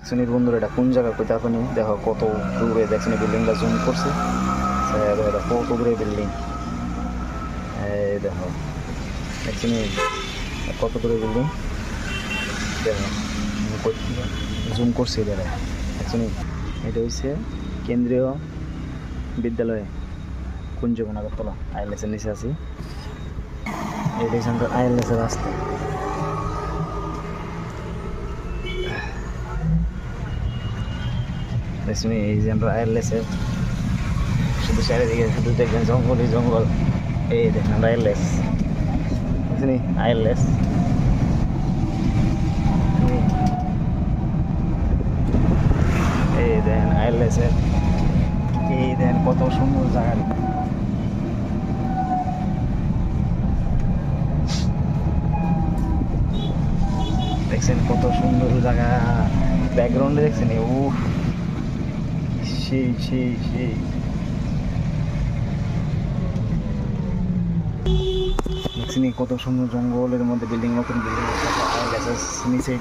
দেখছেন বন্ধুরা এটা কোন জায়গা কই দেখো নি দেখো কত দূরে দেখছেন বিল্ডিংটা জুম করছে কত দূরে বিল্ডিং এই দেখো দেখছেন কত দূরে বিল্ডিং দেখো জুম করছে এটা দেখছেন এটা হচ্ছে কেন্দ্রীয় বিদ্যালয় কুঞ্জবন আগরতলা আইএলএসের নিচে আছি এটা হচ্ছে আমাদের আইএলএসের রাস্তা দেখছেন এই যে আমরা আইএলএসের শুধু চারিদিকে শুধু দেখবেন জঙ্গলই জঙ্গল এই দেখেন আমরা আইএলএস দেখছেন আইএলএস এই দেখেন আইএলএসের এই দেখেন কত সুন্দর জায়গা দেখছেন কত সুন্দর জায়গা ব্যাকগ্রাউন্ডে দেখছেন উফ সেই সেই সেই দেখছেন কত সুন্দর জঙ্গলের মধ্যে বিল্ডিং নতুন বিল্ডিং নিচে